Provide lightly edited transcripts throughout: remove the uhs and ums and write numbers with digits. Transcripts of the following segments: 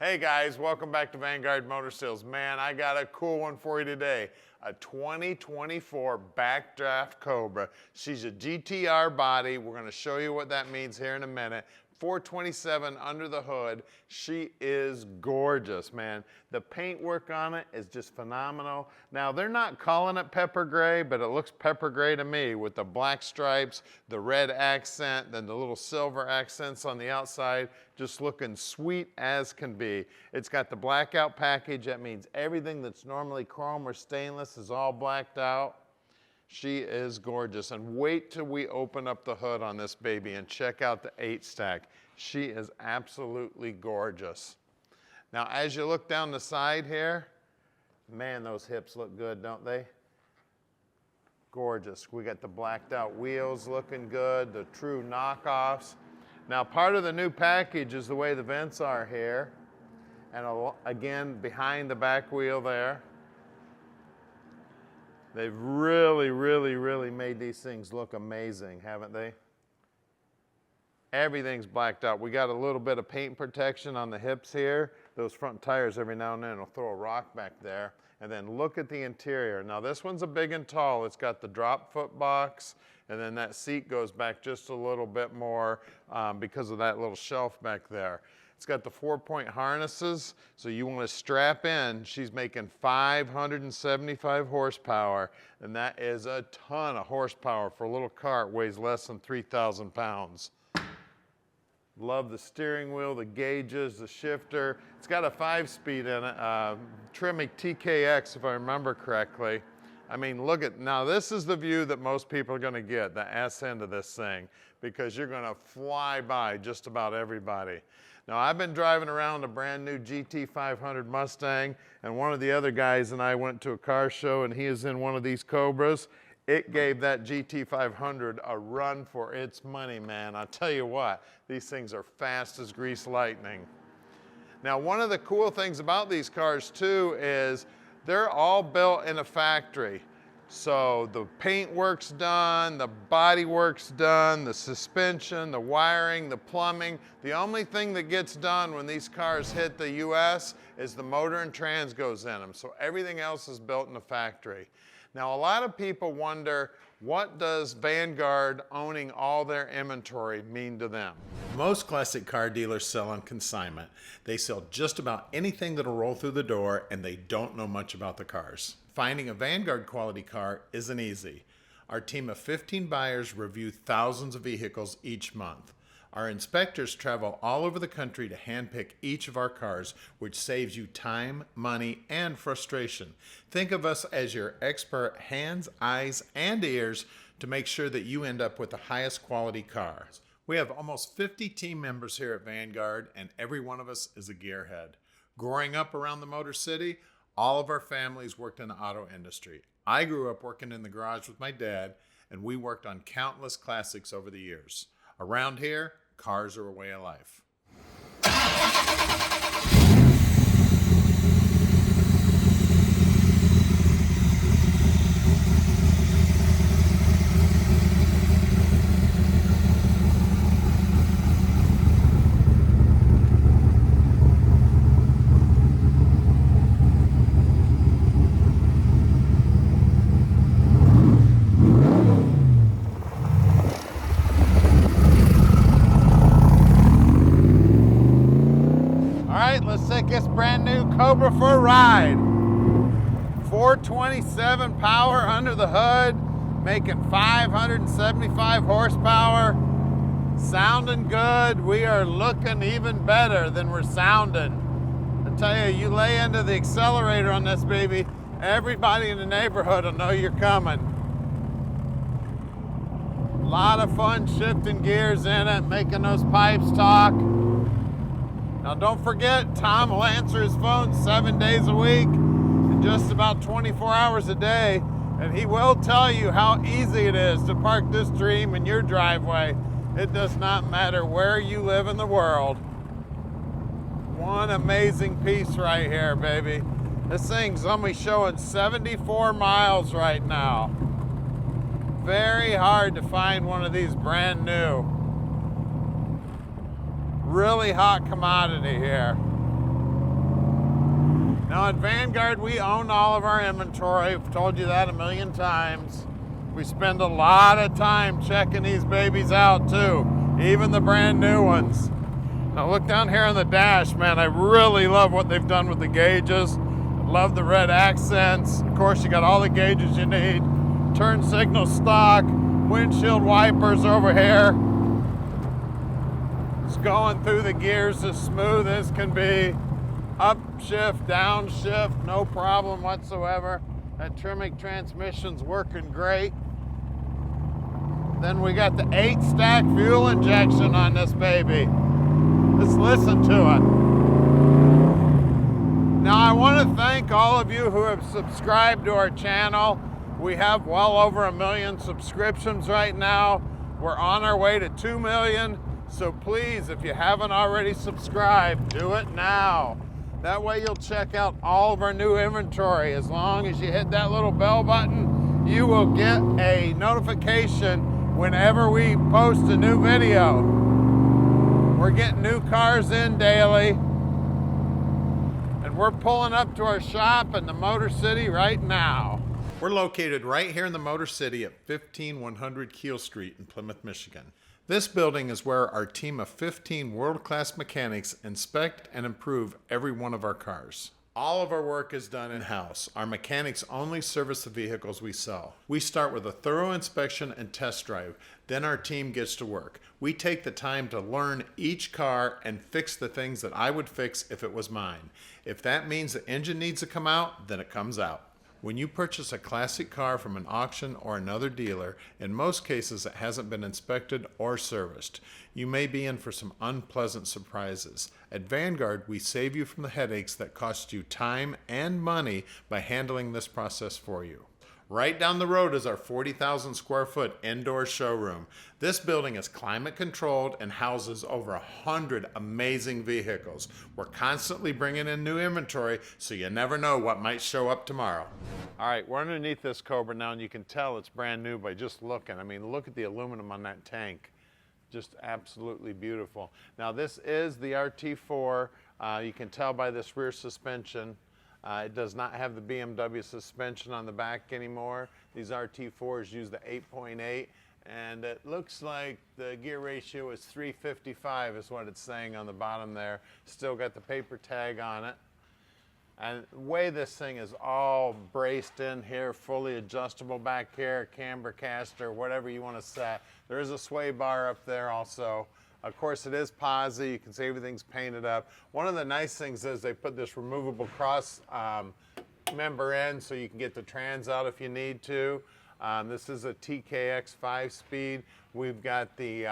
Hey guys, welcome back to Vanguard Motor Sales. Man, I got a cool one for you today. A 2024 Backdraft Cobra. She's a GTR body. We're going to show you what that means here in a minute. 427 under the hood. She is gorgeous, man. The paint work on it is just phenomenal. Now, they're not calling it pepper gray, but it looks pepper gray to me with the black stripes, the red accent, then the little silver accents on the outside, just looking sweet as can be. It's got the blackout package. That means everything that's normally chrome or stainless is all blacked out. She is gorgeous, and wait till we open up the hood on this baby and check out the 8-stack. She is absolutely gorgeous. Now, as you look down the side here, man, those hips look good, don't they? Gorgeous. We got the blacked out wheels looking good, the true knockoffs. Now, part of the new package is the way the vents are here, and again, behind the back wheel there. They've really made these things look amazing, haven't they? Everything's blacked out. We got a little bit of paint protection on the hips here. Those front tires every now and then will throw a rock back there. And then look at the interior. Now this one's a big and tall. It's got the drop foot box, and then that seat goes back just a little bit more because of that little shelf back there. It's got the 4-point harnesses, so you want to strap in. She's making 575 horsepower, and that is a ton of horsepower for a little car. It weighs less than 3,000 pounds. Love the steering wheel, the gauges, the shifter. It's got a 5-speed in it, Tremec TKX if I remember correctly. I mean, look at, now this is the view that most people are going to get, the S end of this thing, because you're going to fly by just about everybody. Now, I've been driving around a brand new GT500 Mustang, and one of the other guys and I went to a car show, and he is in one of these Cobras. It gave that GT500 a run for its money, man. I'll tell you what, these things are fast as grease lightning. Now, one of the cool things about these cars, too, is they're all built in a factory. So the paint work's done, the body work's done, the suspension, the wiring, the plumbing. The only thing that gets done when these cars hit the US is the motor and trans goes in them. So everything else is built in a factory. Now, a lot of people wonder, what does Vanguard owning all their inventory mean to them? Most classic car dealers sell on consignment. They sell just about anything that'll roll through the door, and they don't know much about the cars. Finding a Vanguard quality car isn't easy. Our team of 15 buyers review thousands of vehicles each month. Our inspectors travel all over the country to handpick each of our cars, which saves you time, money, and frustration. Think of us as your expert hands, eyes, and ears to make sure that you end up with the highest quality cars. We have almost 50 team members here at Vanguard, and every one of us is a gearhead. Growing up around the Motor City, all of our families worked in the auto industry. I grew up working in the garage with my dad, and we worked on countless classics over the years. Around here, cars are a way of life. Let's take this brand new Cobra for a ride. 427 power under the hood, making 575 horsepower, sounding good. We are looking even better than we're sounding. I tell you, you lay into the accelerator on this baby, everybody in the neighborhood will know you're coming. A lot of fun shifting gears in it, making those pipes talk. Now don't forget, Tom will answer his phone 7 days a week and just about 24 hours a day, and he will tell you how easy it is to park this dream in your driveway. It does not matter where you live in the world. One amazing piece right here, baby. This thing's only showing 74 miles right now. Very hard to find one of these brand new. Really hot commodity here. at Vanguard, we own all of our inventory. I've told you that a million times. We spend a lot of time checking these babies out too, even the brand new ones. Now look down here on the dash, man. I really love what they've done with the gauges. Love the red accents. Of course, you got all the gauges you need. Turn signal stock, windshield wipers over here. It's going through the gears as smooth as can be. Upshift, downshift, no problem whatsoever. That Tremec transmission's working great. Then we got the 8-stack fuel injection on this baby. Let's listen to it. Now I want to thank all of you who have subscribed to our channel. We have well over 1 million subscriptions right now. We're on our way to 2 million. So please, if you haven't already subscribed, do it now. That way you'll check out all of our new inventory. As long as you hit that little bell button, you will get a notification whenever we post a new video. We're getting new cars in daily. And we're pulling up to our shop in the Motor City right now. We're located right here in the Motor City at 15100 Keel Street in Plymouth, Michigan. This building is where our team of 15 world-class mechanics inspect and improve every one of our cars. All of our work is done in-house. Our mechanics only service the vehicles we sell. We start with a thorough inspection and test drive. Then our team gets to work. We take the time to learn each car and fix the things that I would fix if it was mine. If that means the engine needs to come out, then it comes out. When you purchase a classic car from an auction or another dealer, in most cases it hasn't been inspected or serviced. You may be in for some unpleasant surprises. At Vanguard, we save you from the headaches that cost you time and money by handling this process for you. Right down the road is our 40,000 square foot indoor showroom. This building is climate controlled and houses over 100 amazing vehicles. We're constantly bringing in new inventory, so you never know what might show up tomorrow. All right, we're underneath this Cobra now, and you can tell it's brand new by just looking. I mean, look at the aluminum on that tank. Just absolutely beautiful. Now this is the RT4. You can tell by this rear suspension. It does not have the BMW suspension on the back anymore. These RT4s use the 8.8, and it looks like the gear ratio is 355 is what it's saying on the bottom there. Still got the paper tag on it. And the way this thing is all braced in here, fully adjustable back here, camber caster, whatever you want to set. There is a sway bar up there also. Of course, it is posi. You can see everything's painted up. One of the nice things is they put this removable cross member in so you can get the trans out if you need to. This is a TKX 5-speed. We've got the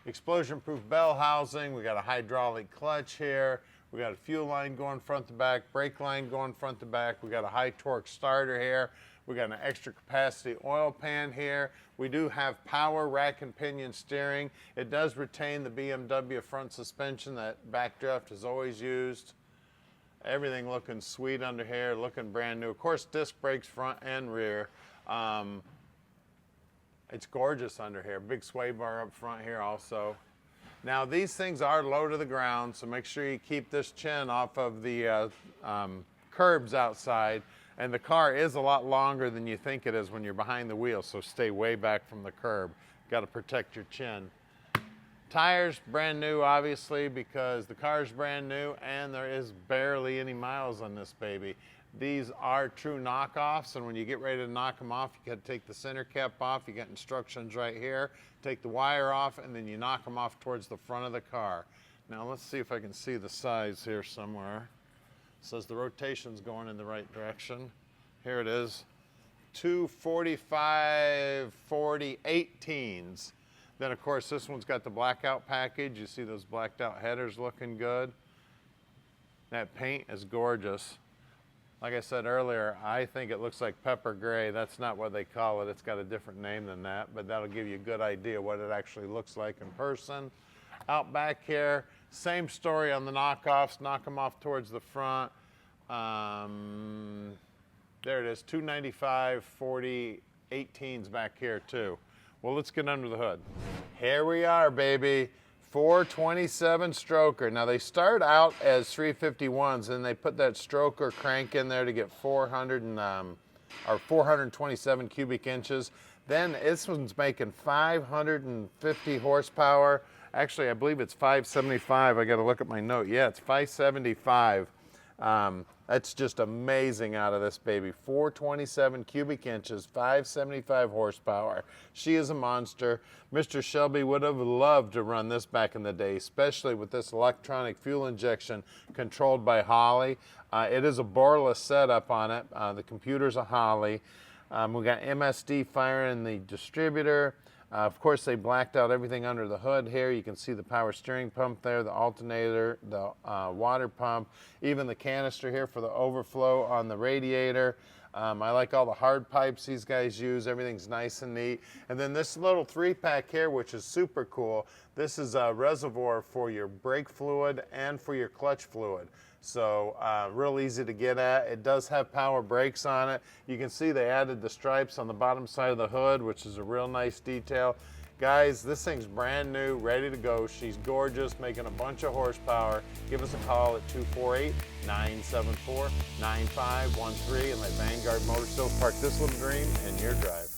explosion-proof bell housing. We've got a hydraulic clutch here. We got a fuel line going front to back, brake line going front to back. We got a high torque starter here. We got an extra capacity oil pan here. We do have power rack and pinion steering. It does retain the BMW front suspension that Backdraft has always used. Everything looking sweet under here, looking brand new. Of course, disc brakes front and rear. It's gorgeous under here. Big sway bar up front here also. Now these things are low to the ground, so make sure you keep this chin off of the curbs outside. And the car is a lot longer than you think it is when you're behind the wheel, so stay way back from the curb. Got to protect your chin. Tires brand new, obviously, because the car's brand new and there is barely any miles on this baby. These are true knockoffs, and when you get ready to knock them off, you got to take the center cap off. You got instructions right here. Take the wire off, and then you knock them off towards the front of the car. Now let's see if I can see the size here somewhere. Says the rotation's going in the right direction. Here it is, 245, 40, 18s. Then of course this one's got the blackout package. You see those blacked out headers looking good. That paint is gorgeous. Like I said earlier, I think it looks like pepper gray. That's not what they call it. It's got a different name than that, but that'll give you a good idea what it actually looks like in person. Out back here, same story on the knockoffs. Knock them off towards the front. There it is, 295, 40, 18s back here too. Well, let's get under the hood. Here we are, baby. 427 stroker. Now they start out as 351s and they put that stroker crank in there to get 427 cubic inches. Then this one's making 550 horsepower. Actually, I believe it's 575. I got to look at my note. Yeah, it's 575. That's just amazing out of this baby. 427 cubic inches, 575 horsepower. She is a monster. Mr. Shelby would have loved to run this back in the day, especially with this electronic fuel injection controlled by Holley. It is a boreless setup on it. The computer's a Holley. We got MSD firing the distributor. Of course, they blacked out everything under the hood here. You can see the power steering pump there, the alternator, the water pump, even the canister here for the overflow on the radiator. I like all the hard pipes these guys use. Everything's nice and neat. And then this little 3-pack here, which is super cool. This is a reservoir for your brake fluid and for your clutch fluid. So real easy to get at. It does have power brakes on it. You can see they added the stripes on the bottom side of the hood, which is a real nice detail. Guys, this thing's brand new, ready to go. She's gorgeous, making a bunch of horsepower. Give us a call at 248-974-9513 and let Vanguard Motor Sales park this little dream in your drive.